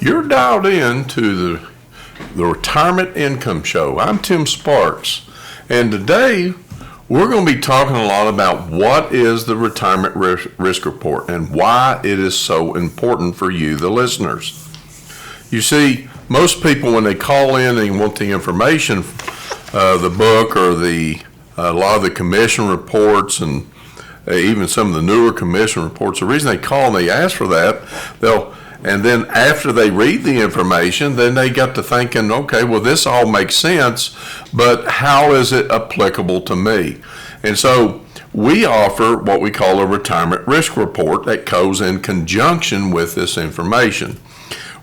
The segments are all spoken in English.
You're dialed in to the Retirement Income Show. I'm Tim Sparks, and today we're going to be talking a lot about what is the Retirement Risk Report and why it is so important for you, the listeners. You see, most people when they call in and want the information, the book or a lot of the commission reports and even some of the newer commission reports, the reason they call and they ask for that, and then after they read the information, then they got to thinking, okay, well, this all makes sense, but how is it applicable to me? And so we offer what we call a retirement risk report that goes in conjunction with this information.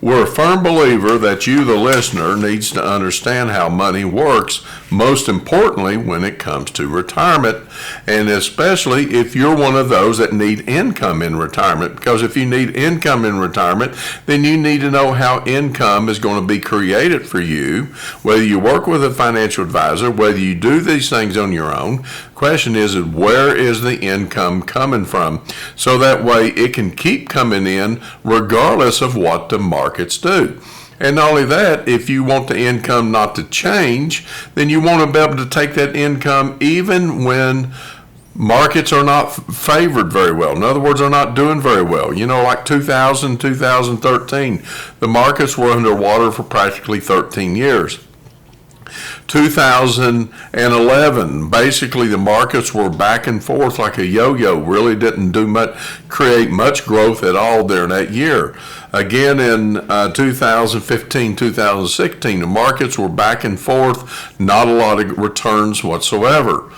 We're a firm believer that you, the listener, needs to understand how money works, most importantly when it comes to retirement, and especially if you're one of those that need income in retirement, because if you need income in retirement, then you need to know how income is going to be created for you, whether you work with a financial advisor, whether you do these things on your own. The question is where is the income coming from? So that way it can keep coming in regardless of what the markets do. And not only that, if you want the income not to change, then you want to be able to take that income even when markets are not favored very well. In other words, they're not doing very well. You know, like 2013, the markets were underwater for practically 13 years. 2011, basically the markets were back and forth like a yo-yo, really didn't create much growth at all during that year. Again, in 2015, 2016, the markets were back and forth, not a lot of returns whatsoever.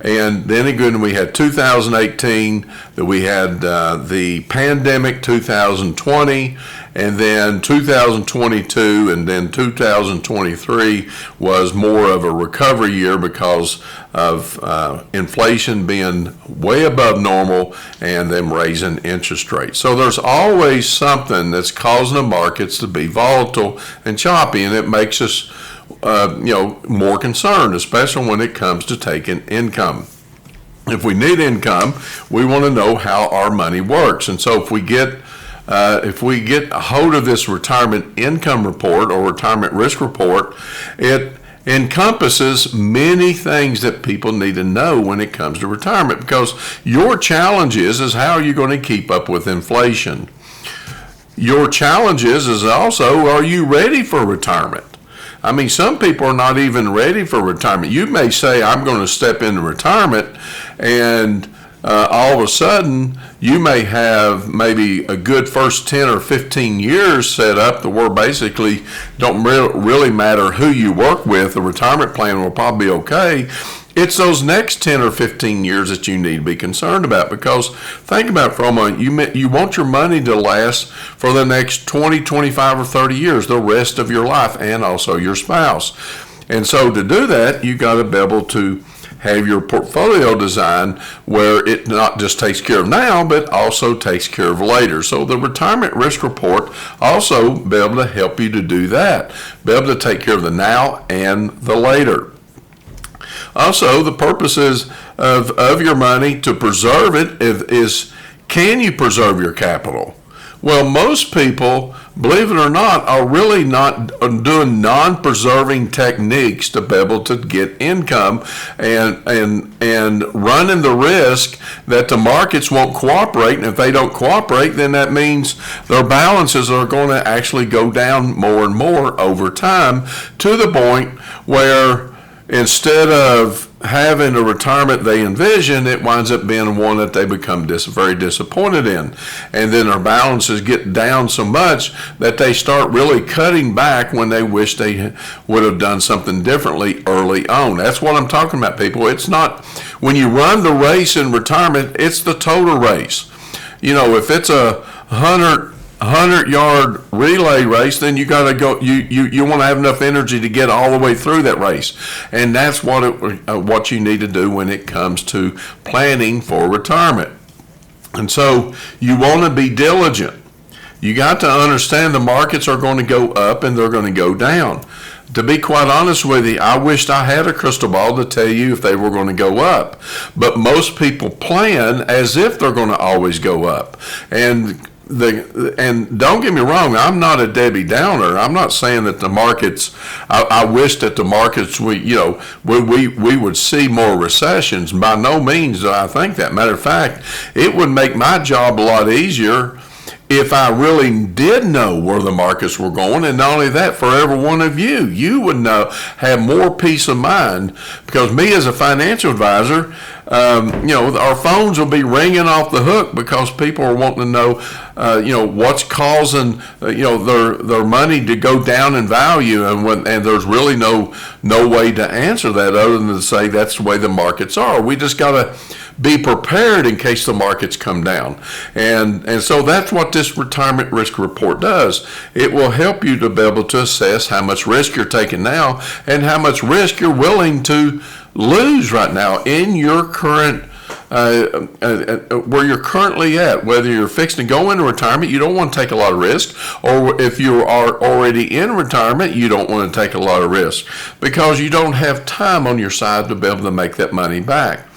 And then again, we had 2018, that we had the pandemic, 2020, and then 2022, and then 2023 was more of a recovery year because of inflation being way above normal and them raising interest rates. So there's always something that's causing the markets to be volatile and choppy, and it makes us more concerned, especially when it comes to taking income. If we need income, we want to know how our money works. And so if we get a hold of this retirement income report or retirement risk report, it encompasses many things that people need to know when it comes to retirement, because your challenge is how are you going to keep up with inflation? Your challenge is also, are you ready for retirement? I mean, some people are not even ready for retirement. You may say, I'm going to step into retirement, and all of a sudden, you may have maybe a good first 10 or 15 years set up to where basically don't really matter who you work with, the retirement plan will probably be okay. It's those next 10 or 15 years that you need to be concerned about, because think about it for a moment. You want your money to last for the next 20, 25, or 30 years, the rest of your life, and also your spouse. And so to do that, you got to be able to have your portfolio design where it not just takes care of now, but also takes care of later. So the retirement risk report also be able to help you to do that, be able to take care of the now and the later. Also, the purposes of your money to preserve it is can you preserve your capital? Well, most people, believe it or not, are really not doing non-preserving techniques to be able to get income and running the risk that the markets won't cooperate. And if they don't cooperate, then that means their balances are going to actually go down more and more over time, to the point where instead of having a retirement they envision, it winds up being one that they become very disappointed in. And then their balances get down so much that they start really cutting back when they wish they would have done something differently early on. That's what I'm talking about, people. It's not, when you run the race in retirement, it's the total race. You know, if it's a 100-yard relay race, then you got to go. You want to have enough energy to get all the way through that race, and that's what you need to do when it comes to planning for retirement. And so you want to be diligent. You got to understand the markets are going to go up and they're going to go down. To be quite honest with you, I wished I had a crystal ball to tell you if they were going to go up. But most people plan as if they're going to always go up. And and don't get me wrong, I'm not a Debbie Downer. I'm not saying that the markets. I wish that the markets we would see more recessions. By no means do I think that. Matter of fact, it would make my job a lot easier if I really did know where the markets were going. And not only that, for every one of you would have more peace of mind, because me as a financial advisor, our phones will be ringing off the hook because people are wanting to know, what's causing, their money to go down in value, and there's really no way to answer that other than to say that's the way the markets are. We just got to be prepared in case the markets come down. And so that's what this retirement risk report does. It will help you to be able to assess how much risk you're taking now and how much risk you're willing to lose right now in your current where you're currently at. Whether you're fixing to go into retirement, you don't want to take a lot of risk, or if you are already in retirement, you don't want to take a lot of risk because you don't have time on your side to be able to make that money back.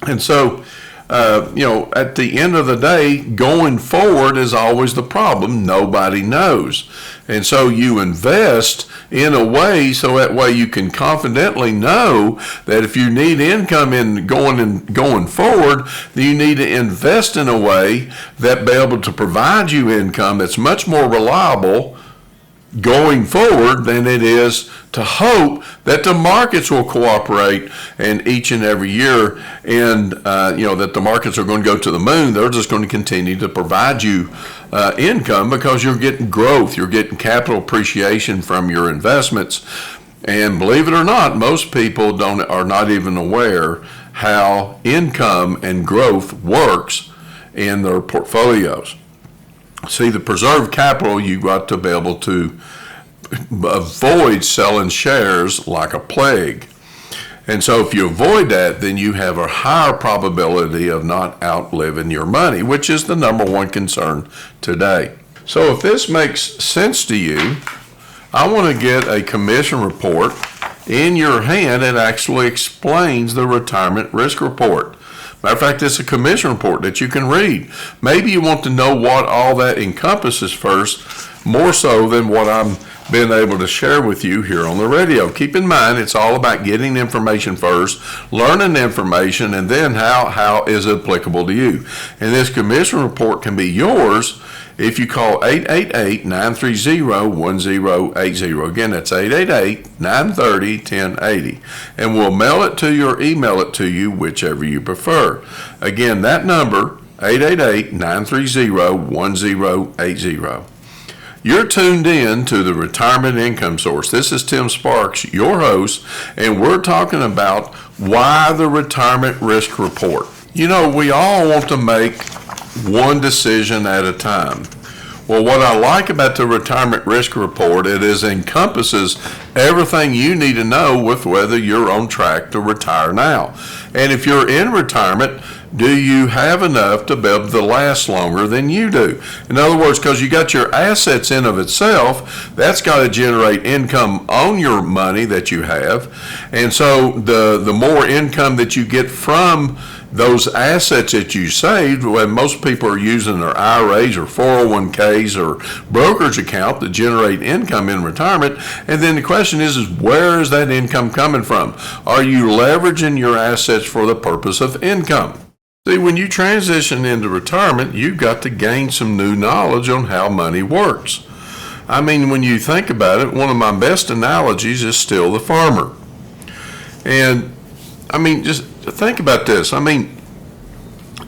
And so, at the end of the day, going forward is always the problem. Nobody knows. And so you invest in a way so that way you can confidently know that if you need income going forward, you need to invest in a way that be able to provide you income that's much more reliable going forward than it is to hope that the markets will cooperate and each and every year, and that the markets are going to go to the moon. They're just going to continue to provide you income because you're getting growth, you're getting capital appreciation from your investments. And believe it or not, most people are not even aware how income and growth works in their portfolios. See, the preserved capital, you got to be able to avoid selling shares like a plague. And so if you avoid that, then you have a higher probability of not outliving your money, which is the number one concern today. So if this makes sense to you, I want to get a commission report in your hand that actually explains the retirement risk report. Matter of fact, it's a commission report that you can read. Maybe you want to know what all that encompasses first, more so than what I'm being able to share with you here on the radio. Keep in mind, it's all about getting information first, learning information, and then how is it applicable to you. And this commission report can be yours if you call 888-930-1080. Again, that's 888-930-1080. And we'll mail it to you or email it to you, whichever you prefer. Again, that number, 888-930-1080. You're tuned in to the Retirement Income Source. This is Tim Sparks, your host, and we're talking about why the Retirement Risk Report. We all want to make one decision at a time. Well, what I like about the Retirement Risk Report, it encompasses everything you need to know with whether you're on track to retire now. And if you're in retirement, do you have enough to be able to last longer than you do? In other words, because you got your assets in of itself, that's got to generate income on your money that you have. And so the more income that you get from those assets that you saved, when most people are using their IRAs or 401ks or brokerage account to generate income in retirement. And then the question is where is that income coming from? Are you leveraging your assets for the purpose of income? See, when you transition into retirement, you've got to gain some new knowledge on how money works. When you think about it, one of my best analogies is still the farmer. And just think about this.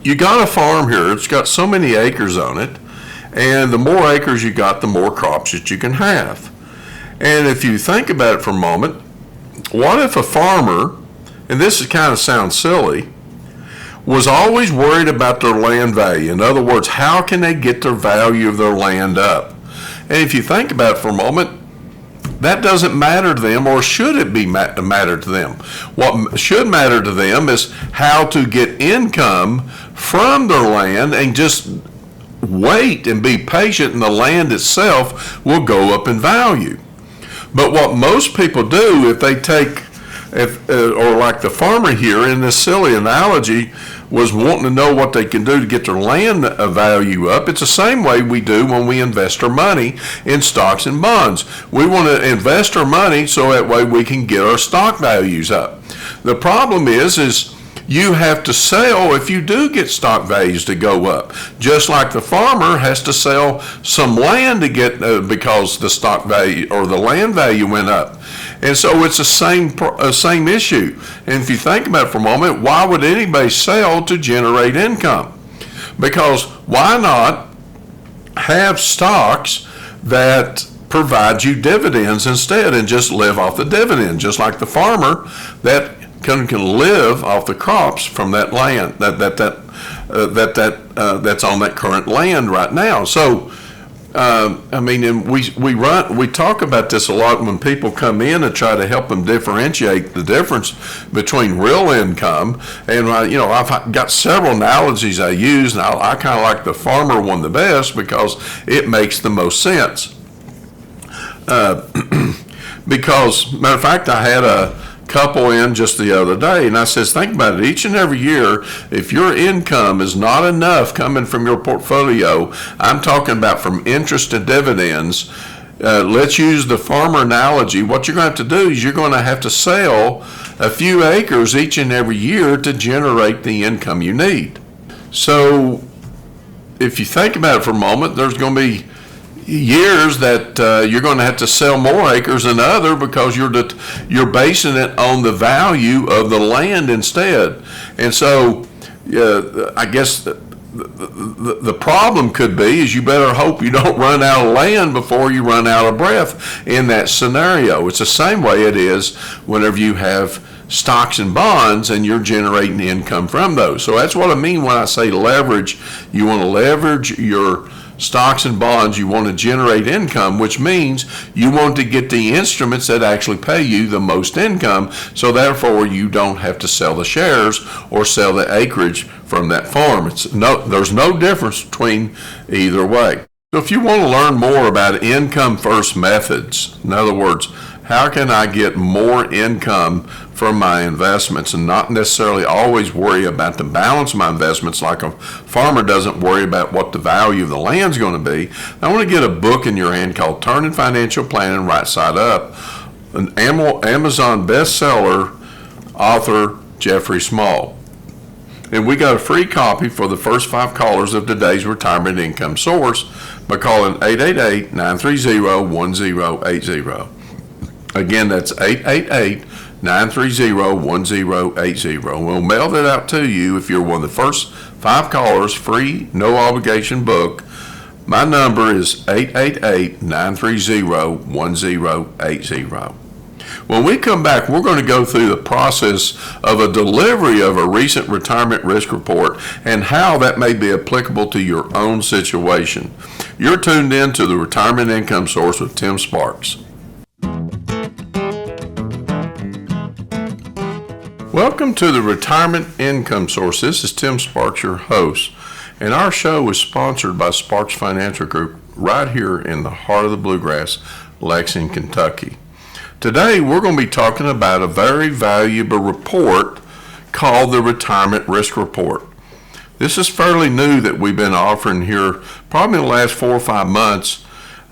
You got a farm here. It's got so many acres on it. And the more acres you got, the more crops that you can have. And if you think about it for a moment, what if a farmer, and this kind of sounds silly, was always worried about their land value? In other words, how can they get their value of their land up? And if you think about it for a moment, that doesn't matter to them, or should it be matter to them? What should matter to them is how to get income from their land and just wait and be patient, and the land itself will go up in value. But what most people do, or like the farmer here in this silly analogy, was wanting to know what they can do to get their land value up. It's the same way we do when we invest our money in stocks and bonds. We want to invest our money so that way we can get our stock values up. The problem is you have to sell if you do get stock values to go up. Just like the farmer has to sell some land to get because the stock value or the land value went up. And so it's the same issue. And if you think about it for a moment, why would anybody sell to generate income? Because why not have stocks that provide you dividends instead and just live off the dividend, just like the farmer that can live off the crops from that land that's on that current land right now. So and we talk about this a lot when people come in and try to help them differentiate the difference between real income. And I've got several analogies I use, and I kind of like the farmer one the best because it makes the most sense. Because matter of fact, I had a couple in just the other day, and I says, think about it. Each and every year, if your income is not enough coming from your portfolio, I'm talking about from interest and dividends, let's use the farmer analogy. What you're going to have to do is you're going to have to sell a few acres each and every year to generate the income you need. So if you think about it for a moment, there's going to be years that you're going to have to sell more acres than other because you're basing it on the value of the land instead. And so I guess the problem could be is you better hope you don't run out of land before you run out of breath in that scenario. It's the same way it is whenever you have stocks and bonds and you're generating income from those. So that's what I mean when I say leverage. You want to leverage your stocks and bonds. You want to generate income, which means you want to get the instruments that actually pay you the most income, so therefore you don't have to sell the shares or sell the acreage from that farm. There's no difference between either way. So if you want to learn more about income first methods, in other words, how can I get more income from my investments and not necessarily always worry about the balance of my investments like a farmer doesn't worry about what the value of the land's going to be, I want to get a book in your hand called Turning Financial Planning Right Side Up, an Amazon bestseller, author Jeffrey Small. And we got a free copy for the first 5 callers of today's retirement income source by calling 888-930-1080. Again, that's 888-930-1080. We'll mail that out to you if you're one of the first 5 callers, free, no obligation book. My number is 888-930-1080. When we come back, we're going to go through the process of a delivery of a recent retirement risk report and how that may be applicable to your own situation. You're tuned in to the Retirement Income Source with Tim Sparks. Welcome to the Retirement Income Source. This is Tim Sparks, your host, and our show is sponsored by Sparks Financial Group right here in the heart of the Bluegrass, Lexington, Kentucky. Today we're going to be talking about a very valuable report called the Retirement Risk Report. This is fairly new that we've been offering here probably in the last 4 or 5 months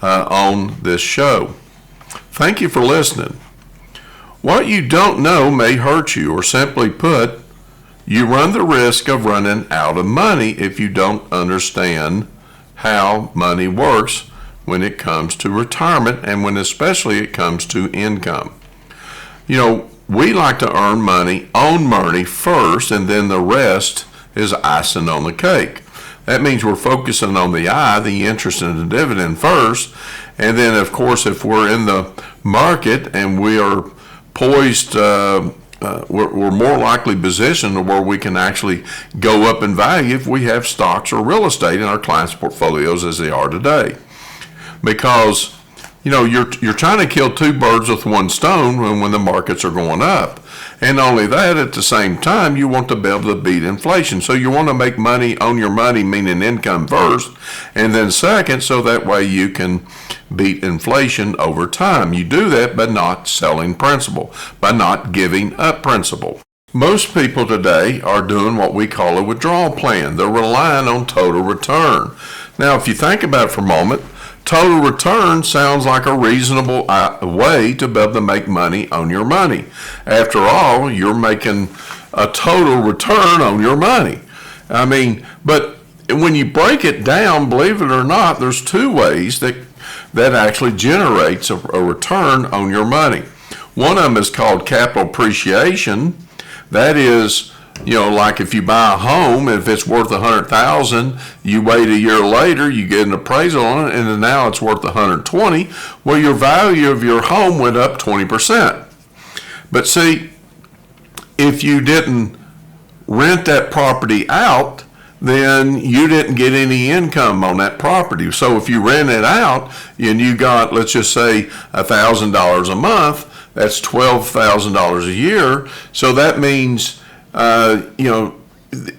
on this show. Thank you for listening. What you don't know may hurt you, or simply put, you run the risk of running out of money if you don't understand how money works when it comes to retirement and when especially it comes to income. You know, we like to earn money, own money first, and then the rest is icing on the cake. That means we're focusing on the interest and the dividend first, and then of course if we're in the market and we are poised, we're more likely positioned to where we can actually go up in value if we have stocks or real estate in our clients' portfolios as they are today. Because, you know, you're trying to kill 2 birds with 1 stone when the markets are going up. And not only that, at the same time, you want to be able to beat inflation. So you want to make money on your money, meaning income first, and then second, so that way you can beat inflation over time. You do that by not selling principal, by not giving up principal. Most people today are doing what we call a withdrawal plan. They're relying on total return. Now, if you think about it for a moment, total return sounds like a reasonable way to be able to make money on your money. After all, you're making a total return on your money. I mean, but when you break it down, believe it or not, there's two ways that actually generates a return on your money. One of them is called capital appreciation. That is, like if you buy a home, if it's worth $100,000, you wait a year later, you get an appraisal on it, and then now it's worth $120,000. Well, your value of your home went up 20%. But see, if you didn't rent that property out, then you didn't get any income on that property. So if you rent it out and you got, let's just say, $1,000 a month, that's $12,000 a year. So that means,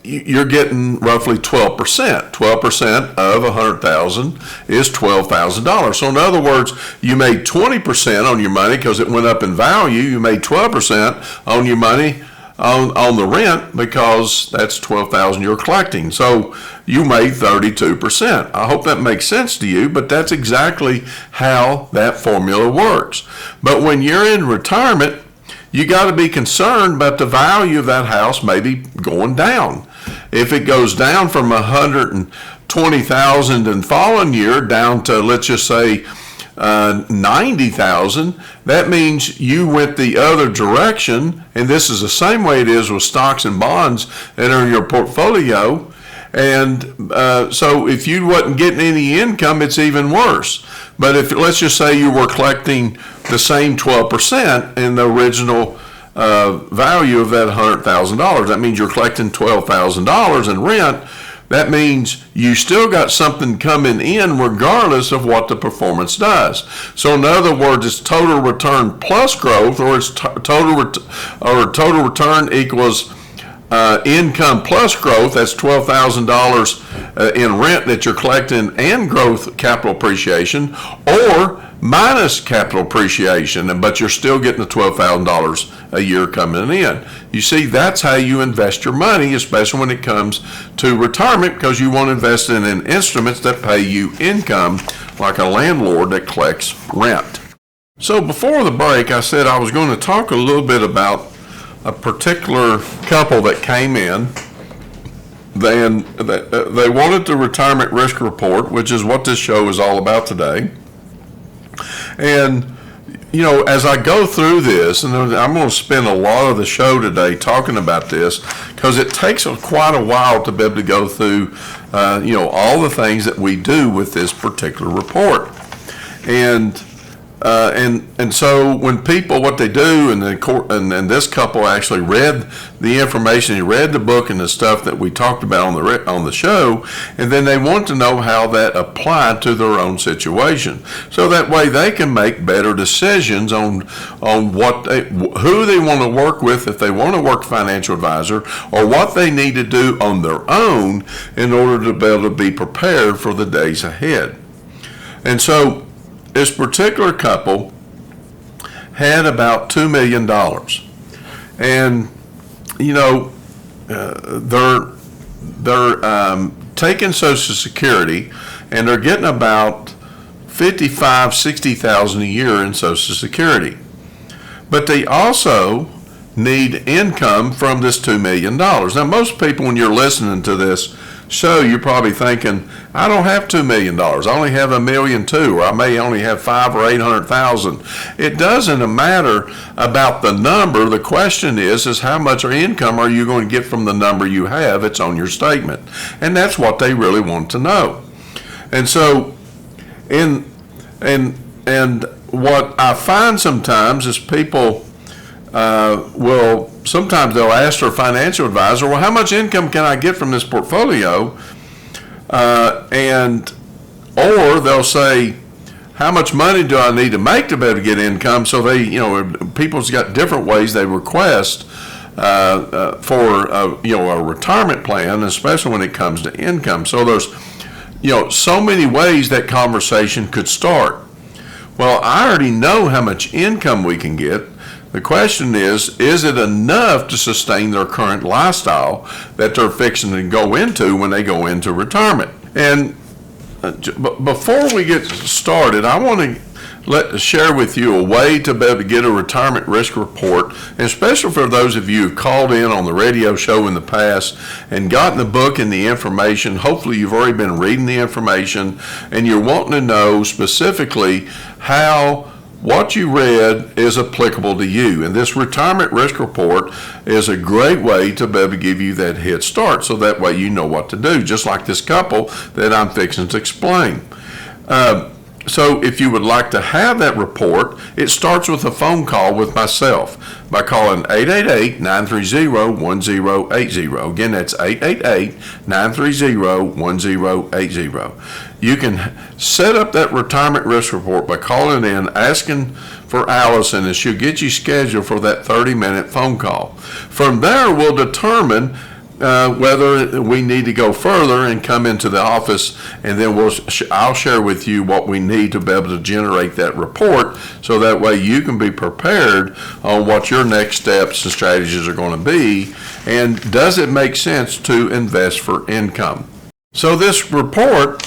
you're getting roughly 12%. 12% of $100,000 is $12,000. So in other words, you made 20% on your money because it went up in value. You made 12% on your money on the rent because that's $12,000 you're collecting. So you made 32%. I hope that makes sense to you, but that's exactly how that formula works. But when you're in retirement, you got to be concerned about the value of that house maybe going down. If it goes down from $120,000 in following year down to, let's just say, $90,000, that means you went the other direction, and this is the same way it is with stocks and bonds that are in your portfolio. And so if you wasn't getting any income, it's even worse. But if, let's just say, you were collecting the same 12% in the original value of that $100,000, that means you're collecting $12,000 in rent. That means you still got something coming in regardless of what the performance does. So in other words, it's total return plus growth, or it's total return equals income plus growth. That's $12,000 in rent that you're collecting and growth capital appreciation, or minus capital appreciation, but you're still getting the $12,000 a year coming in. You see, that's how you invest your money, especially when it comes to retirement, because you want to invest in instruments that pay you income, like a landlord that collects rent. So before the break, I said I was going to talk a little bit about a particular couple that came in. They wanted the retirement risk report, which is what this show is all about today. And as I go through this, and I'm going to spend a lot of the show today talking about this, because it takes quite a while to be able to go through, all the things that we do with this particular report. And so when people, what they do, and this couple actually read the information, he read the book and the stuff that we talked about on the show, and then they want to know how that applied to their own situation, so that way they can make better decisions on who they want to work with, if they want to work financial advisor, or what they need to do on their own in order to be able to be prepared for the days ahead. And so this particular couple had about $2 million. And, they're taking Social Security, and they're getting about $55,000-$60,000 a year in Social Security. But they also need income from this $2 million. Now, most people, when you're listening to this show, you're probably thinking, I don't have $2 million. I only have $1.2 million, or I may only have $500,000 or $800,000. It doesn't matter about the number. The question is how much income are you going to get from the number you have? It's on your statement. And that's what they really want to know. And so, and what I find sometimes is people sometimes they'll ask their financial advisor, well, how much income can I get from this portfolio? Or they'll say, how much money do I need to make to be able to get income? So people's got different ways they request for a retirement plan, especially when it comes to income. So there's so many ways that conversation could start. Well, I already know how much income we can get. The question is it enough to sustain their current lifestyle that they're fixing to go into when they go into retirement? And before we get started, I want to share with you a way to be able to get a retirement risk report, and especially for those of you who called in on the radio show in the past and gotten the book and the information. Hopefully you've already been reading the information and you're wanting to know specifically how what you read is applicable to you. And this retirement risk report is a great way to be able to give you that head start, so that way you know what to do, just like this couple that I'm fixing to explain. So if you would like to have that report, it starts with a phone call with myself by calling 888-930-1080. Again, that's 888-930-1080. You can set up that retirement risk report by calling in, asking for Allison, and she'll get you scheduled for that 30-minute phone call. From there, we'll determine whether we need to go further and come into the office, and then I'll share with you what we need to be able to generate that report, so that way you can be prepared on what your next steps and strategies are going to be, and does it make sense to invest for income. So this report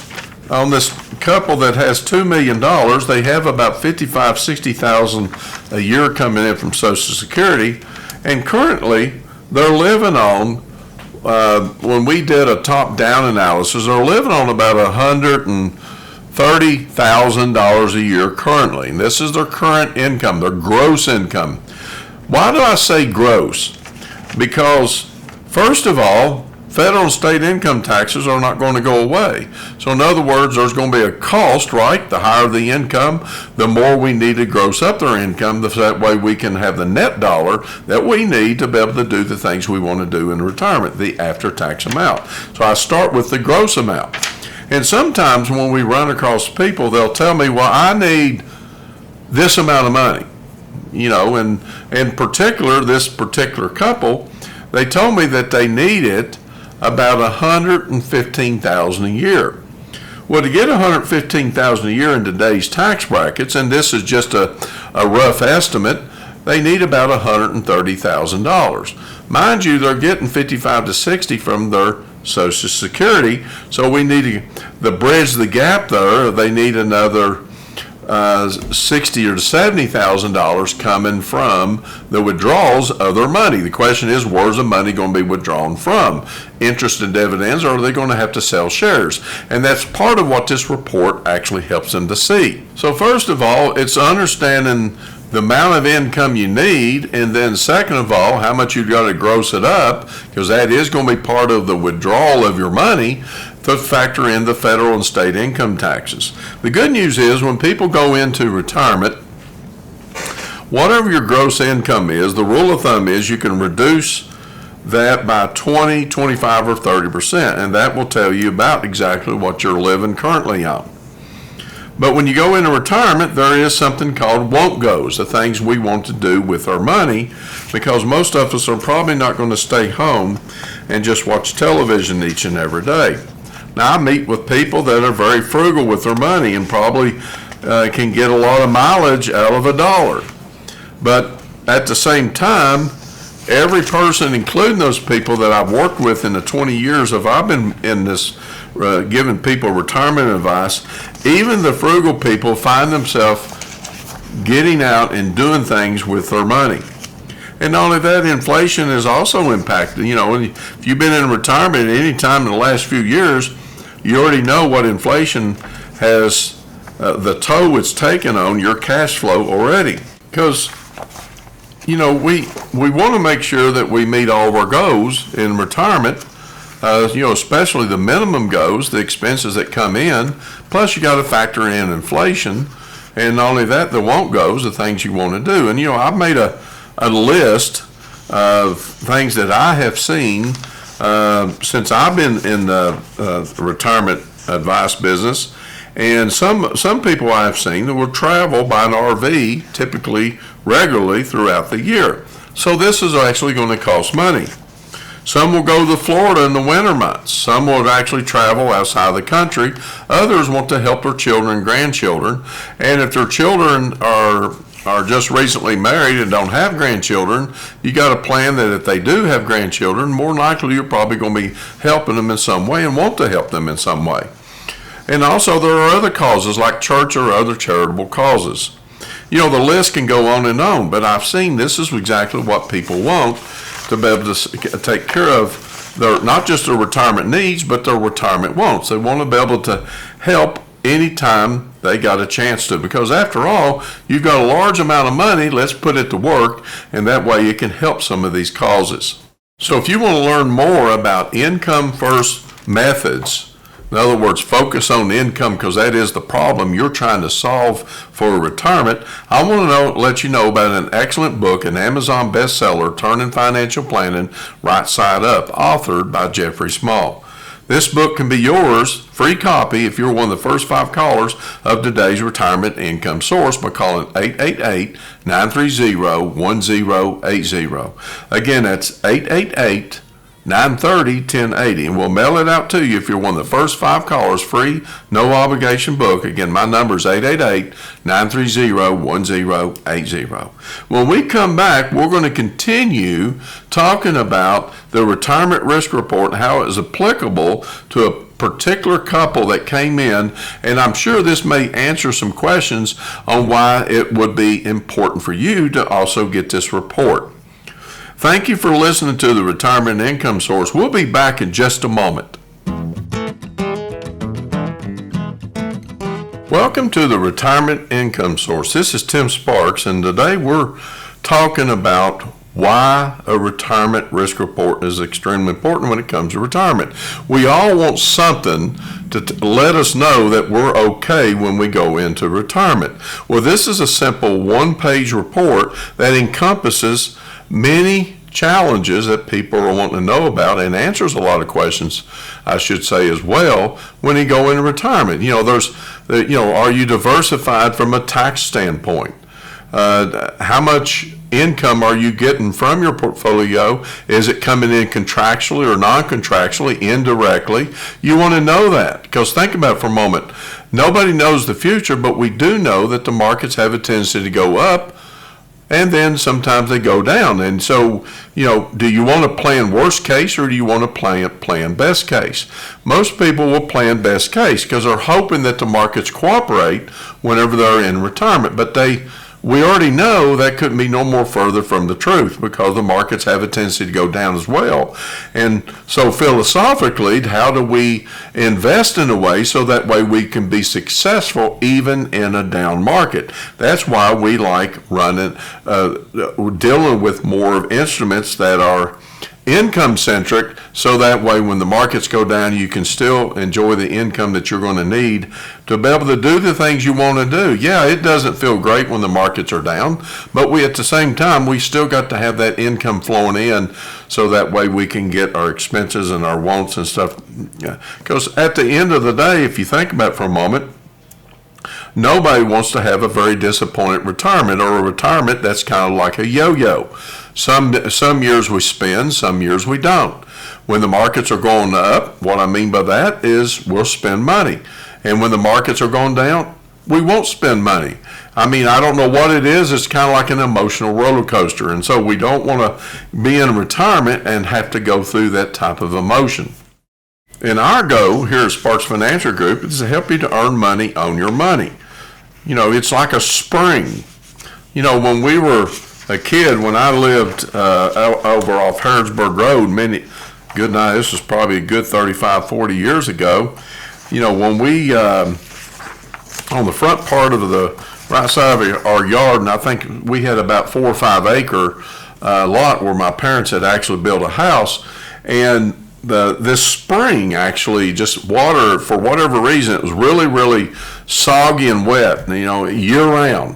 on this couple that has $2 million, they have about $55,000-$60,000 a year coming in from Social Security, and currently they're living on, when we did a top-down analysis, they're living on about $130,000 a year currently. And this is their current income, their gross income. Why do I say gross? Because, first of all, federal and state income taxes are not going to go away. So in other words, there's going to be a cost, right? The higher the income, the more we need to gross up their income. That way we can have the net dollar that we need to be able to do the things we want to do in retirement, the after-tax amount. So I start with the gross amount. And sometimes when we run across people, they'll tell me, well, I need this amount of money. You know, and in particular, this particular couple, they told me that they needed about $115,000 a year. Well, to get $115,000 a year in today's tax brackets, and this is just a rough estimate, they need about $130,000. Mind you, they're getting $55,000 to $60,000 from their Social Security, so we need to bridge the gap there. They need another $60,000 or $70,000 coming from the withdrawals of their money. The question is, where's the money going to be withdrawn from? Interest and dividends, or are they going to have to sell shares? And that's part of what this report actually helps them to see. So first of all, it's understanding the amount of income you need, and then second of all, how much you've got to gross it up, because that is going to be part of the withdrawal of your money, to factor in the federal and state income taxes. The good news is, when people go into retirement, whatever your gross income is, the rule of thumb is you can reduce that by 20, 25, or 30%, and that will tell you about exactly what you're living currently on. But when you go into retirement, there is something called won't goes, the things we want to do with our money, because most of us are probably not going to stay home and just watch television each and every day. Now, I meet with people that are very frugal with their money and probably can get a lot of mileage out of $1. But at the same time, every person, including those people that I've worked with in the 20 years of I've been in this giving people retirement advice, even the frugal people find themselves getting out and doing things with their money. And not only that, inflation is also impacted. You know, if you've been in retirement at any time in the last few years, you already know what inflation has, the toll it's taken on your cash flow already. Because, you know, we want to make sure that we meet all of our goals in retirement, you know, especially the minimum goals, the expenses that come in, plus you got to factor in inflation, and not only that, the won't goes, the things you want to do. And, you know, I've made a list of things that I have seen since I've been in the retirement advice business, and some people I've seen that will travel by an RV typically regularly throughout the year. So this is actually going to cost money. Some will go to Florida in the winter months. Some will actually travel outside the country. Others want to help their children and grandchildren. And if their children are are just recently married and don't have grandchildren, you got a plan that if they do have grandchildren, more likely you're probably going to be helping them in some way and want to help them in some way. And also there are other causes like church or other charitable causes. The list can go on and on, but I've seen this is exactly what people want to be able to take care of not just their retirement needs, but their retirement wants. They want to be able to help anytime they got a chance to, because after all, you've got a large amount of money, let's put it to work, and that way it can help some of these causes. So if you want to learn more about income first methods, in other words, focus on income because that is the problem you're trying to solve for retirement, I want to let you know about an excellent book, an Amazon bestseller, Turning Financial Planning Right Side Up, authored by Jeffrey Small. This book can be yours, free copy, if you're one of the first 5 callers of today's retirement income source by calling 888-930-1080. Again, that's 888-930-1080, and we'll mail it out to you if you're one of the first 5 callers, free, no obligation book. Again, my number is 888-930-1080. When we come back, we're going to continue talking about the retirement risk report and how it is applicable to a particular couple that came in, and I'm sure this may answer some questions on why it would be important for you to also get this report. Thank you for listening to the Retirement Income Source. We'll be back in just a moment. Welcome to the Retirement Income Source. This is Tim Sparks, and today we're talking about why a retirement risk report is extremely important when it comes to retirement. We all want something to let us know that we're okay when we go into retirement. Well, this is a simple one-page report that encompasses many challenges that people are wanting to know about and answers a lot of questions, I should say, as well when you go into retirement. Are you diversified from a tax standpoint? How much income are you getting from your portfolio? Is it coming in contractually or non-contractually, indirectly? You want to know that, because think about it for a moment. Nobody knows the future, but we do know that the markets have a tendency to go up, and then sometimes they go down. And so, do you want to plan worst case or do you want to plan best case? Most people will plan best case because they're hoping that the markets cooperate whenever they're in retirement. But we already know that couldn't be no more further from the truth, because the markets have a tendency to go down as well. And so philosophically, how do we invest in a way so that way we can be successful even in a down market? That's why we like dealing with more of instruments that are income centric, so that way when the markets go down, you can still enjoy the income that you're going to need to be able to do the things you want to do. Yeah, it doesn't feel great when the markets are down, but at the same time, we still got to have that income flowing in, so that way we can get our expenses and our wants and stuff. Because at the end of the day, if you think about it for a moment, nobody wants to have a very disappointed retirement, or a retirement that's kind of like a yo-yo. Some years we spend, some years we don't. When the markets are going up, what I mean by that is we'll spend money. And when the markets are going down, we won't spend money. I don't know what it is. It's kind of like an emotional roller coaster. And so we don't want to be in retirement and have to go through that type of emotion. And our goal here at Sparks Financial Group is to help you to earn money on your money. It's like a spring. When we were a kid, when I lived over off Harrodsburg Road, this was probably a good 35, 40 years ago. When we, on the front part of the right side of our yard, and I think we had about 4 or 5 acre lot where my parents had actually built a house, and this spring actually just water, for whatever reason, it was really, really soggy and wet, year round.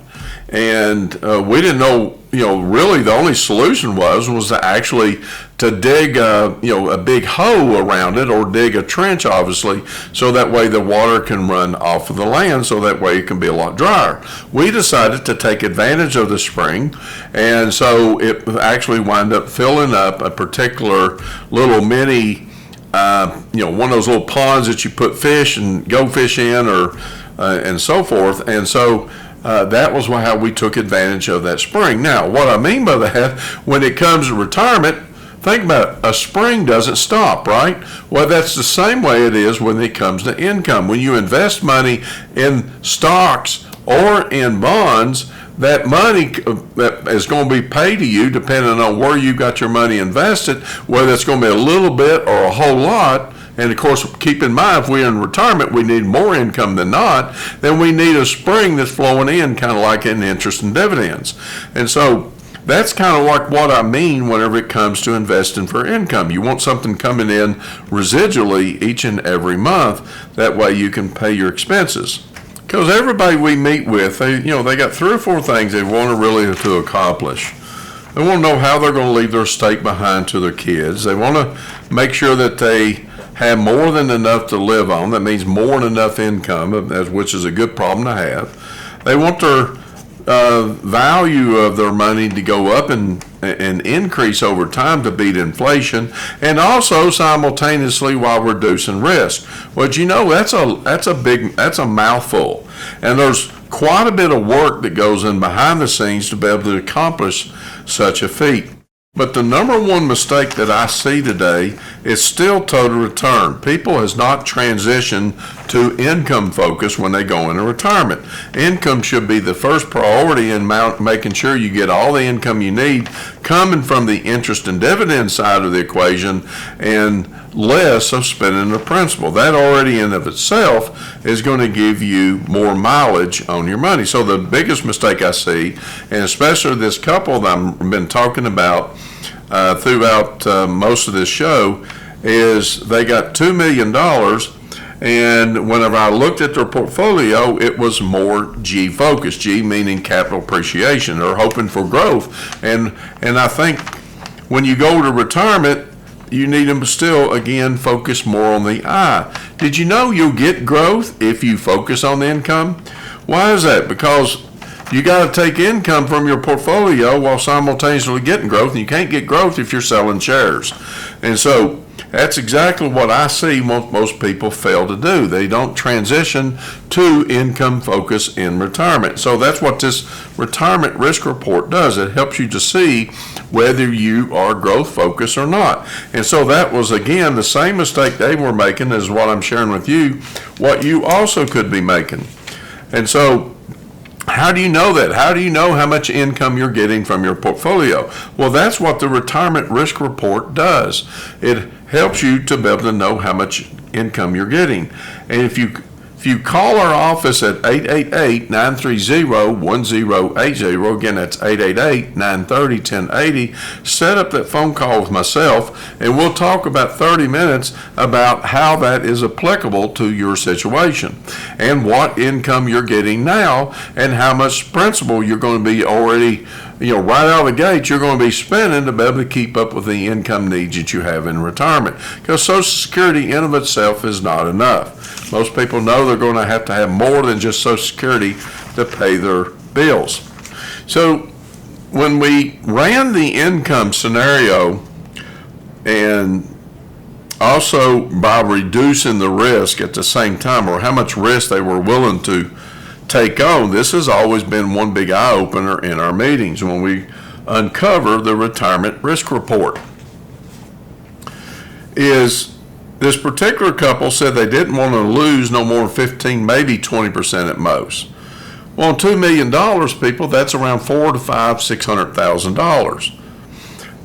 And we didn't know, really the only solution was to actually to dig, a big hole around it, or dig a trench, obviously, so that way the water can run off of the land, so that way it can be a lot drier. We decided to take advantage of the spring, and so it actually wound up filling up a particular little mini, one of those little ponds that you put fish and go fish in, or and so forth. And so that was how we took advantage of that spring. Now, what I mean by that, when it comes to retirement, think about it. A spring doesn't stop, right? Well, that's the same way it is when it comes to income. When you invest money in stocks or in bonds, that money that is going to be paid to you depending on where you got your money invested, whether it's going to be a little bit or a whole lot. And of course, keep in mind, if we're in retirement, we need more income than not. Then we need a spring that's flowing in, kind of like in interest and dividends. And so that's kind of like what I mean whenever it comes to investing for income. You want something coming in residually each and every month. That way you can pay your expenses. Because everybody we meet with, they got 3 or 4 things they want to accomplish. They want to know how they're going to leave their estate behind to their kids. They want to make sure that they have more than enough to live on. That means more than enough income, which is a good problem to have. They want their value of their money to go up and increase over time to beat inflation, and also simultaneously while reducing risk. Well, that's a mouthful, and there's quite a bit of work that goes in behind the scenes to be able to accomplish such a feat. But the number one mistake that I see today is still total return. People has not transitioned to income focus when they go into retirement. Income should be the first priority in making sure you get all the income you need coming from the interest and dividend side of the equation, and less of spending the principal. That already in of itself is going to give you more mileage on your money. So the biggest mistake I see, and especially this couple that I've been talking about throughout most of this show, is they got $2 million, and whenever I looked at their portfolio, it was more G focused. G meaning capital appreciation. They're hoping for growth, and I think when you go to retirement, you need them to still, again, focus more on the I. Did you know you'll get growth if you focus on the income? Why is that? Because you got to take income from your portfolio while simultaneously getting growth, and you can't get growth if you're selling shares. And so that's exactly what I see most people fail to do. They don't transition to income focus in retirement. So that's what this retirement risk report does. It helps you to see whether you are growth focused or not. And so that was, again, the same mistake they were making as what I'm sharing with you, what you also could be making. And so how do you know that? How do you know how much income you're getting from your portfolio? Well, that's what the retirement risk report does. It helps you to be able to know how much income you're getting. And if you call our office at 888-930-1080, again, that's 888-930-1080, set up that phone call with myself, and we'll talk about 30 minutes about how that is applicable to your situation and what income you're getting now and how much principal you're going to be already, right out of the gate, you're going to be spending to be able to keep up with the income needs that you have in retirement. Because Social Security in of itself is not enough. Most people know they're going to have more than just Social Security to pay their bills. So when we ran the income scenario, and also by reducing the risk at the same time, or how much risk they were willing to take on, this has always been one big eye-opener in our meetings when we uncover the retirement risk report. This particular couple said they didn't want to lose no more than 15, maybe 20% at most. Well, on $2 million, people, that's around $400,000 to $600,000.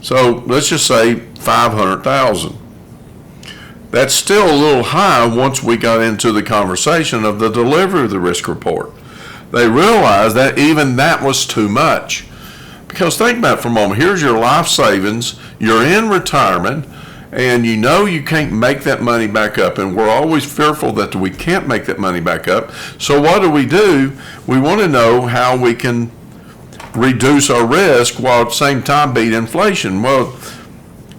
So let's just say $500,000. That's still a little high once we got into the conversation of the delivery of the risk report. They realized that even that was too much. Because think about it for a moment. Here's your life savings. You're in retirement, and you know you can't make that money back up, and we're always fearful that we can't make that money back up. So what do? We want to know how we can reduce our risk while at the same time beat inflation. Well,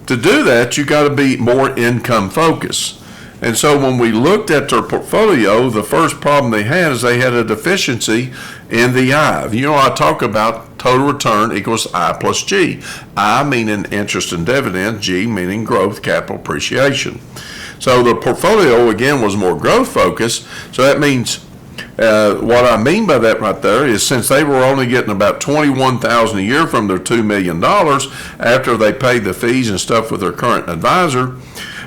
to do that, you got to be more income focused. And so when we looked at their portfolio, the first problem they had is they had a deficiency in the I. I talk about total return equals I plus G. I meaning interest and dividends, G meaning growth, capital appreciation. So the portfolio, again, was more growth focused. So that means What I mean by that right there is, since they were only getting about $21,000 a year from their $2 million after they paid the fees and stuff with their current advisor,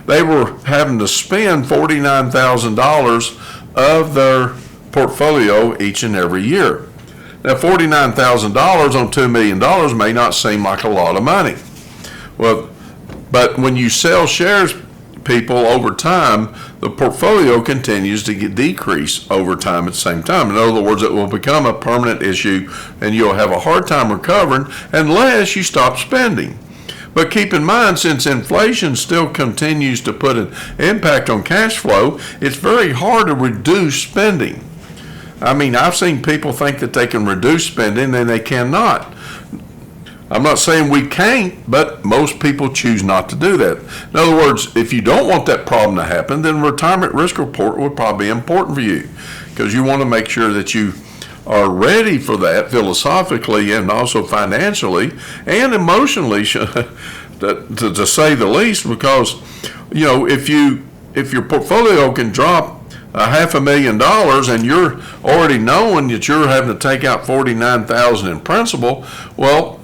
they were having to spend $49,000 of their portfolio each and every year. Now, $49,000 on $2 million may not seem like a lot of money. Well, but when you sell shares, people, over time, the portfolio continues to decrease over time at the same time. In other words, it will become a permanent issue and you'll have a hard time recovering unless you stop spending. But keep in mind, since inflation still continues to put an impact on cash flow, it's very hard to reduce spending. I mean, I've seen people think that they can reduce spending and they cannot. I'm not saying we can't, but most people choose not to do that. In other words, if you don't want that problem to happen, then retirement risk report would probably be important for you, because you want to make sure that you are ready for that philosophically and also financially and emotionally, to say the least, because, you know, if your portfolio can drop $500,000 and you're already knowing that you're having to take out $49,000 in principal, well,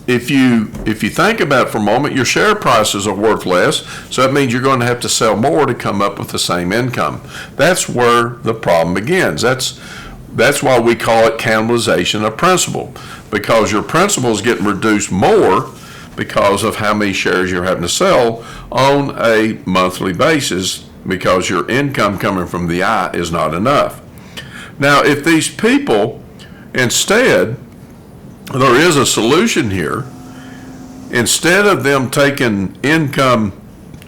if you think about it for a moment, your share prices are worth less, so that means you're going to have to sell more to come up with the same income. That's where the problem begins. That's why we call it cannibalization of principal, because your principal is getting reduced more because of how many shares you're having to sell on a monthly basis, because your income coming from the I is not enough. Now, if these people, instead, there is a solution here. Instead of them taking income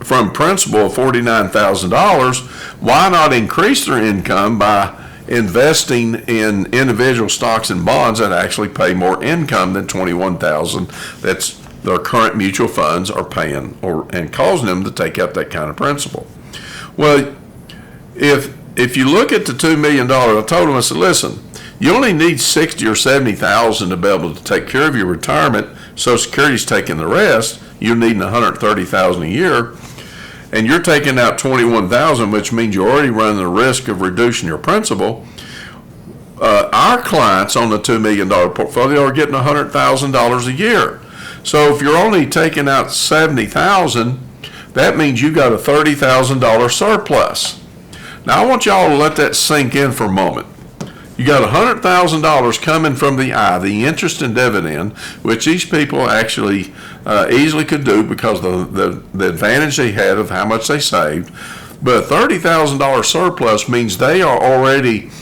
from principal of $49,000, why not increase their income by investing in individual stocks and bonds that actually pay more income than $21,000 that's their current mutual funds are paying, and causing them to take out that kind of principal? Well, if you look at the $2 million, I told them, I said, listen, you only need $60,000 or $70,000 to be able to take care of your retirement. Social Security's taking the rest. You're needing $130,000 a year, and you're taking out $21,000, which means you're already running the risk of reducing your principal. Our clients on the $2 million portfolio are getting $100,000 a year. So if you're only taking out $70,000, that means you got a $30,000 surplus. Now, I want y'all to let that sink in for a moment. You got $100,000 coming from the I, the interest and dividend, which these people actually easily could do because the advantage they had of how much they saved. But a $30,000 surplus means they are already,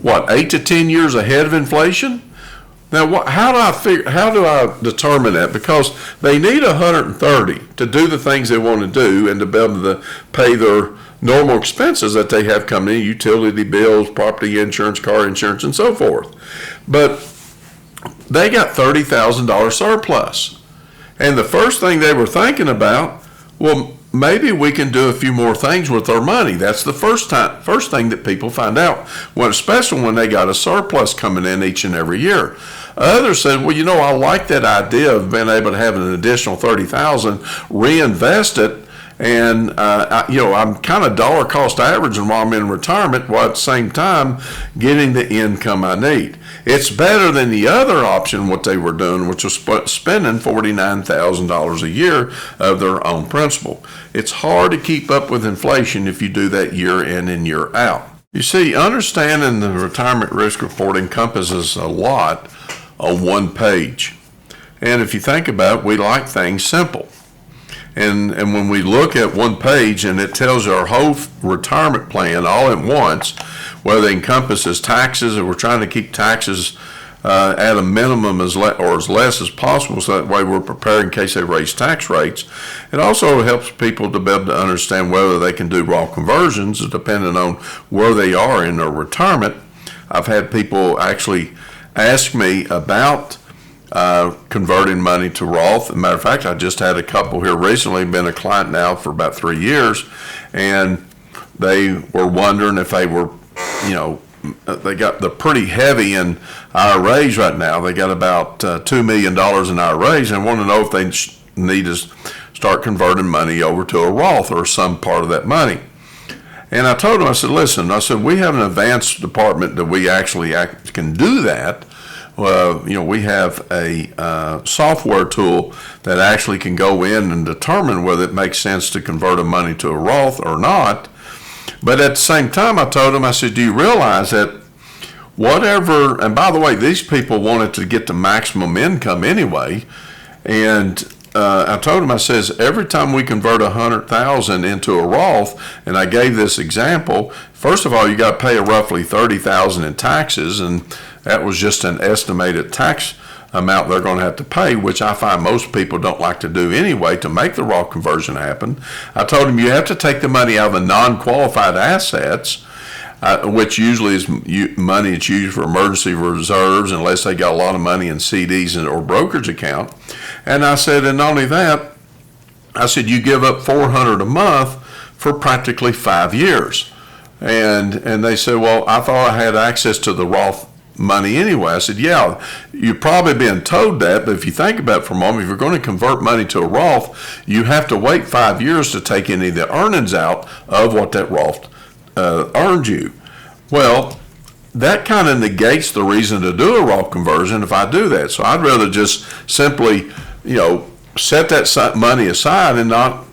8 to 10 years ahead of inflation? Now, how do I determine that? Because they need 130 to do the things they want to do and to be able to pay their normal expenses that they have coming in, utility bills, property insurance, car insurance, and so forth. But they got $30,000 surplus. And the first thing they were thinking about, well, maybe we can do a few more things with our money. That's the first thing that people find out, especially when they got a surplus coming in each and every year. Others said, well, I like that idea of being able to have an additional $30,000, reinvest it, and I'm kind of dollar cost averaging while I'm in retirement, while at the same time getting the income I need. It's better than the other option, what they were doing, which was spending $49,000 a year of their own principal. It's hard to keep up with inflation if you do that year in and year out. You see, understanding the retirement risk report encompasses a lot on one page. And if you think about it, we like things simple. And when we look at one page and it tells our whole retirement plan all at once, whether it encompasses taxes, and we're trying to keep taxes at a minimum as less as possible, so that way we're prepared in case they raise tax rates. It also helps people to be able to understand whether they can do raw conversions depending on where they are in their retirement. I've had people actually ask me about converting money to Roth. As a matter of fact, I just had a couple here recently, been a client now for about 3 years, and they were wondering if they were, they're pretty heavy in IRAs right now. They got about $2 million in IRAs and want to know if they need to start converting money over to a Roth or some part of that money. And I told him, I said, listen, I said, we have an advanced department that we actually can do that. We have a software tool that actually can go in and determine whether it makes sense to convert a money to a Roth or not. But at the same time, I told him, I said, do you realize that whatever, and by the way, these people wanted to get the maximum income anyway. And I told him, I says, every time we convert 100,000 into a Roth, and I gave this example, first of all, you got to pay roughly 30,000 in taxes, and that was just an estimated tax amount they're going to have to pay, which I find most people don't like to do anyway to make the Roth conversion happen. I told him you have to take the money out of the non-qualified assets, which usually is money that's used for emergency reserves unless they got a lot of money in CDs or brokerage account. And I said, and not only that, I said, you give up $400 a month for practically 5 years. And they said, well, I thought I had access to the Roth money anyway. I said, yeah, you're probably being told that, but if you think about it for a moment, if you're going to convert money to a Roth, you have to wait 5 years to take any of the earnings out of what that Roth earned you. Well, that kind of negates the reason to do a Roth conversion if I do that. So I'd rather just simply, set that money aside and not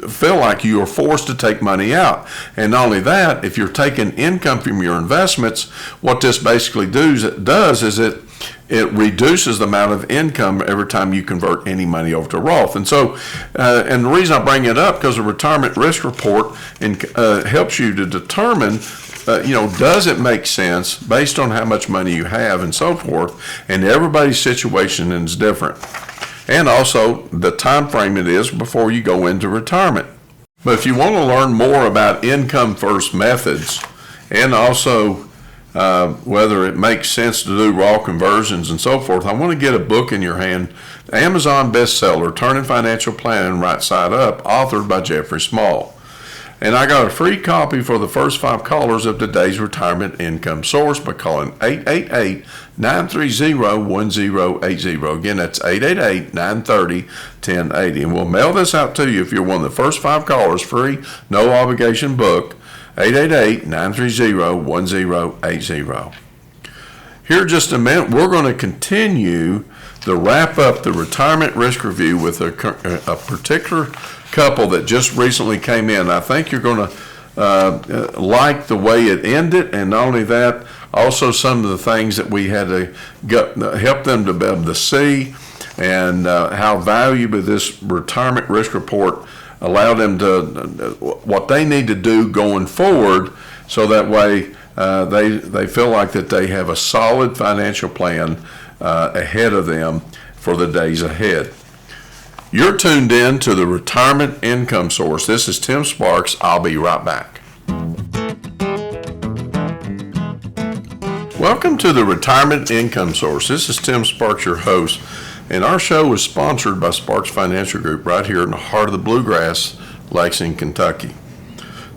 feel like you are forced to take money out. And not only that, if you're taking income from your investments, what this basically does is it reduces the amount of income every time you convert any money over to Roth. And so, and the reason I bring it up, because the retirement risk report helps you to determine, does it make sense based on how much money you have and so forth, and everybody's situation is different. And also the time frame it is before you go into retirement. But if you want to learn more about income first methods, and also whether it makes sense to do Roth conversions and so forth, I want to get a book in your hand, Amazon bestseller, Turning Financial Planning Right Side Up, authored by Jeffrey Small. And I got a free copy for the first 5 callers of today's retirement income source by calling 888-930-1080. Again, that's 888-930-1080. And we'll mail this out to you if you're one of the first 5 callers, free, no obligation book, 888-930-1080. Here in just a minute, we're going to continue to wrap up the retirement risk review with a particular couple that just recently came in. I think you're going to like the way it ended, and not only that, also some of the things that we had to help them to be able to see, and how valuable this retirement risk report allowed them to, what they need to do going forward, so that way they feel like that they have a solid financial plan ahead of them for the days ahead. You're tuned in to the Retirement Income Source. This is Tim Sparks. I'll be right back. Welcome to the Retirement Income Source. This is Tim Sparks, your host, and our show is sponsored by Sparks Financial Group right here in the heart of the Bluegrass, Lexington, Kentucky.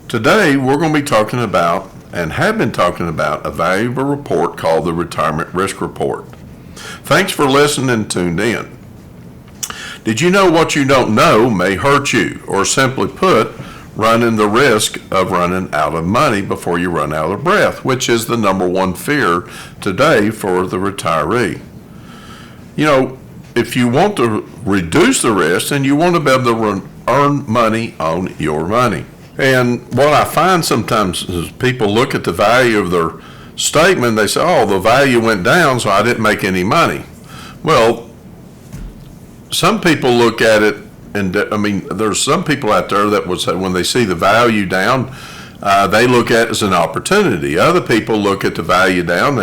Today, we're going to be talking about, and have been talking about, a valuable report called the Retirement Risk Report. Thanks for listening and tuned in. Did you know what you don't know may hurt you, or simply put, running the risk of running out of money before you run out of breath, which is the number one fear today for the retiree. If you want to reduce the risk, then you want to be able to earn money on your money. And what I find sometimes is people look at the value of their statement, they say, oh, the value went down, so I didn't make any money. Well, some people look at it, and there's some people out there that would say when they see the value down, they look at it as an opportunity. Other people look at the value down,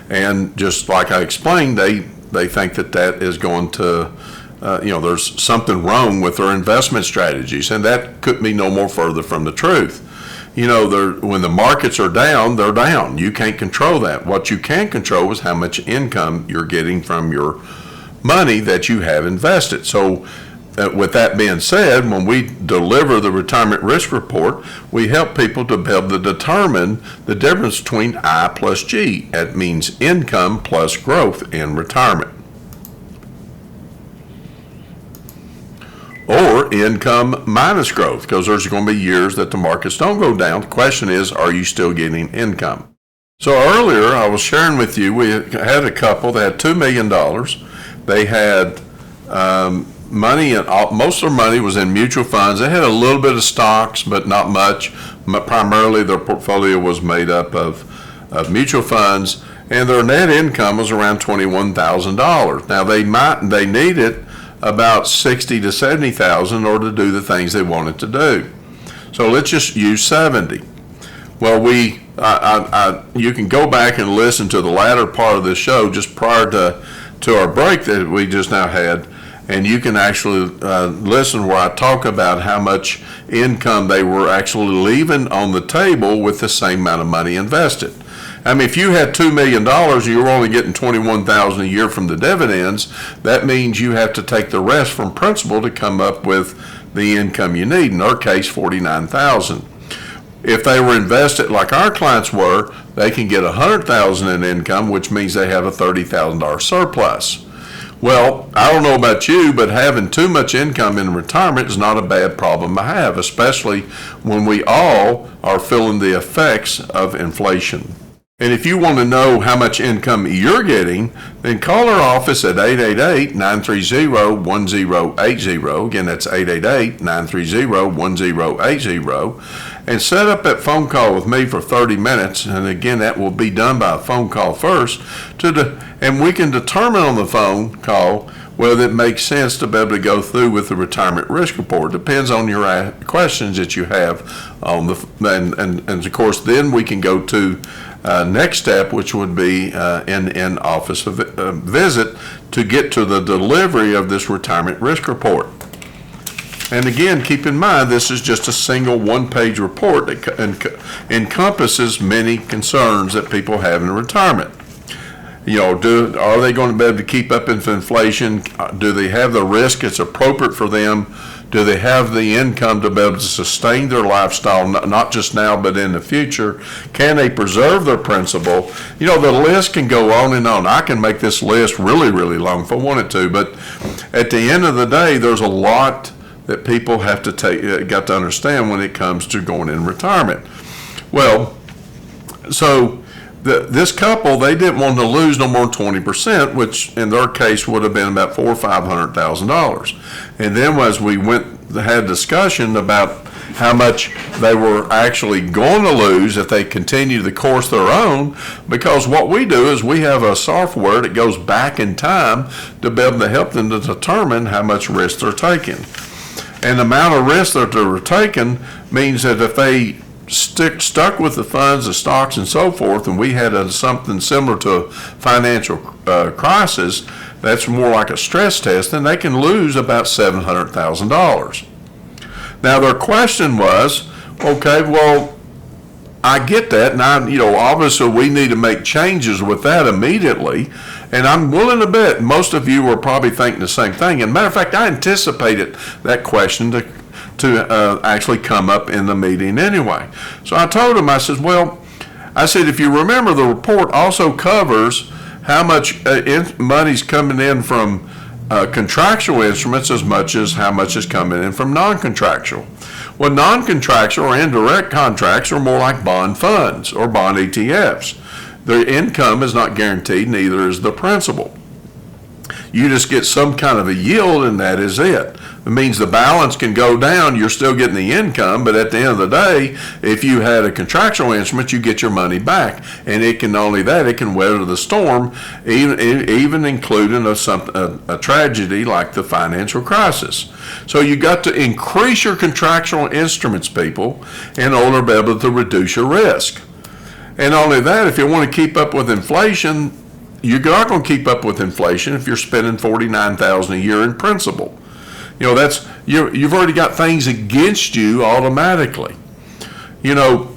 and just like I explained, they think that is going to, there's something wrong with their investment strategies, and that could be no more further from the truth. When the markets are down, they're down. You can't control that. What you can control is how much income you're getting from your money that you have invested. So with that being said, when we deliver the retirement risk report, we help people to be able to determine the difference between I plus G. That means income plus growth in retirement. Or or income minus growth, because there's going to be years that the markets don't go down. The question is, are you still getting income? So earlier I was sharing with you, we had a couple that had $2 million. They had money, and most of their money was in mutual funds. They had a little bit of stocks, but not much. Primarily their portfolio was made up of mutual funds, and their net income was around $21,000. Now they needed about $60,000 to $70,000 in order to do the things they wanted to do. So let's just use 70. Well, you can go back and listen to the latter part of the show just prior to our break that we just now had, and you can actually listen where I talk about how much income they were actually leaving on the table with the same amount of money invested. I mean, if you had $2 million and you were only getting $21,000 a year from the dividends, that means you have to take the rest from principal to come up with the income you need. In our case, $49,000. If they were invested like our clients were, they can get $100,000 in income, which means they have a $30,000 surplus. Well, I don't know about you, but having too much income in retirement is not a bad problem to have, especially when we all are feeling the effects of inflation. And if you want to know how much income you're getting, then call our office at 888-930-1080. Again, that's 888-930-1080. And set up that phone call with me for 30 minutes. And again, that will be done by a phone call first. And we can determine on the phone call whether it makes sense to be able to go through with the retirement risk report. Depends on your questions that you have on and of course, then we can go to next step, which would be an office visit to get to the delivery of this retirement risk report. And again, keep in mind, this is just a single one-page report that encompasses many concerns that people have in retirement. You know, are they going to be able to keep up with inflation? Do they have the risk that's appropriate for them? Do they have the income to be able to sustain their lifestyle, not just now, but in the future? Can they preserve their principal? You know, the list can go on and on. I can make this list really, really long if I wanted to, but at the end of the day, there's a lot that people have to got to understand when it comes to going in retirement. Well, so this couple, they didn't want to lose no more than 20%, which in their case would have been about $400,000 or $500,000. And then as we had discussion about how much they were actually going to lose if they continue the course they're on, because what we do is we have a software that goes back in time to be able to help them to determine how much risk they're taking. And the amount of risk that they're taking means that if they stuck with the funds, the stocks, and so forth, and we had something similar to a financial crisis, that's more like a stress test, then they can lose about $700,000. Now their question was, okay, well, I get that, and obviously we need to make changes with that immediately, and I'm willing to bet most of you were probably thinking the same thing. And matter of fact, I anticipated that question to actually come up in the meeting anyway. So I told him, I said, if you remember, the report also covers how much money's coming in from contractual instruments as much as how much is coming in from non-contractual. Well, non-contractual or indirect contracts are more like bond funds or bond ETFs. Their income is not guaranteed, neither is the principal. You just get some kind of a yield, and that is it. It means the balance can go down, you're still getting the income, but at the end of the day, if you had a contractual instrument, you get your money back. And it can weather the storm, even including a tragedy like the financial crisis. So you got to increase your contractual instruments, people, in order to be able to reduce your risk. And only that, if you want to keep up with inflation, you're not going to keep up with inflation if you're spending $49,000 a year in principal. You've already got things against you automatically. At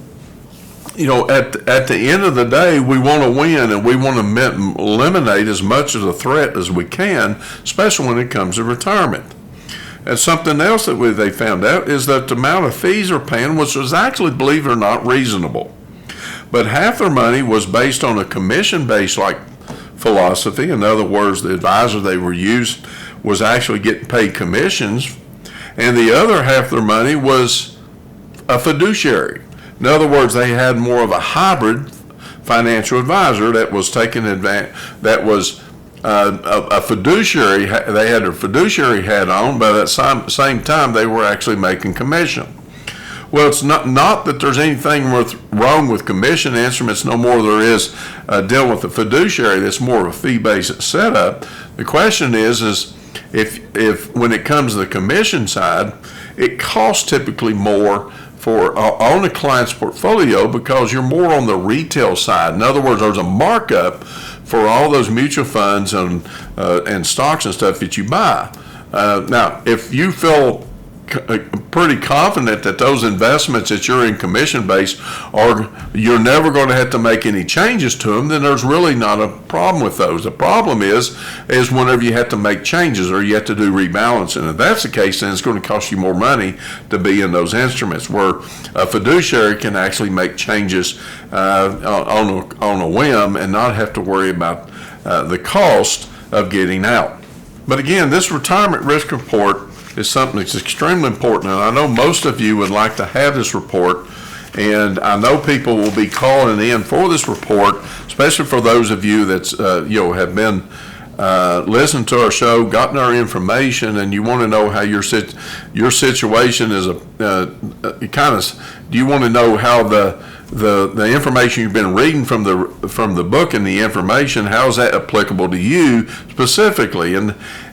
the end of the day, we want to win, and we want to eliminate as much of the threat as we can, especially when it comes to retirement. And something else that they found out is that the amount of fees they're paying, which was actually, believe it or not, reasonable. But half their money was based on a commission-based philosophy. In other words, the advisor they were used was actually getting paid commissions, and the other half of their money was a fiduciary. In other words, they had more of a hybrid financial advisor that was taking advantage, that was a fiduciary. They had a fiduciary hat on, but at the same time they were actually making commission. Well, it's not that there's anything wrong with commission instruments, no more there is dealing with the fiduciary. That's more of a fee-based setup. The question is if when it comes to the commission side, it costs typically more for on a client's portfolio because you're more on the retail side. In other words, there's a markup for all those mutual funds and stocks and stuff that you buy. Now, if you feel pretty confident that those investments that you're in commission based you're never going to have to make any changes to them, then there's really not a problem with those. The problem is whenever you have to make changes or you have to do rebalancing. If that's the case, then it's going to cost you more money to be in those instruments, where a fiduciary can actually make changes on a whim and not have to worry about the cost of getting out. But again, this retirement risk report is something that's extremely important, and I know most of you would like to have this report, and I know people will be calling in for this report, especially for those of you that's have been listening to our show, gotten our information, and you want to know how your situation is do you want to know how the information you've been reading from the book and the information, how is that applicable to you specifically?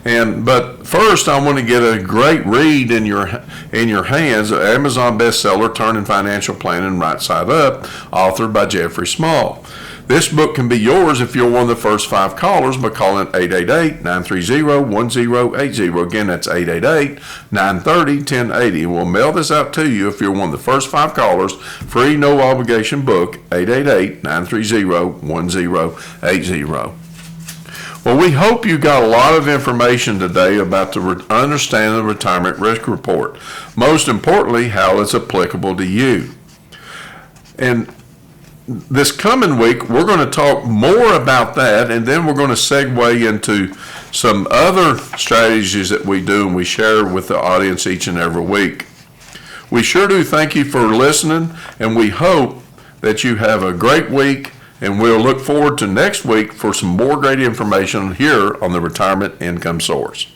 But first, I want to get a great read in your hands, Amazon bestseller, Turning Financial Planning Right Side Up, authored by Jeffrey Small. This book can be yours if you're one of the first 5 callers by calling 888-930-1080. Again, that's 888-930-1080. We'll mail this out to you if you're one of the first 5 callers. Free, no obligation book, 888-930-1080. Well, we hope you got a lot of information today about the understanding of the retirement risk report. Most importantly, how it's applicable to you. And this coming week, we're going to talk more about that, and then we're going to segue into some other strategies that we do and we share with the audience each and every week. We sure do thank you for listening, and we hope that you have a great week, and we'll look forward to next week for some more great information here on the Retirement Income Source.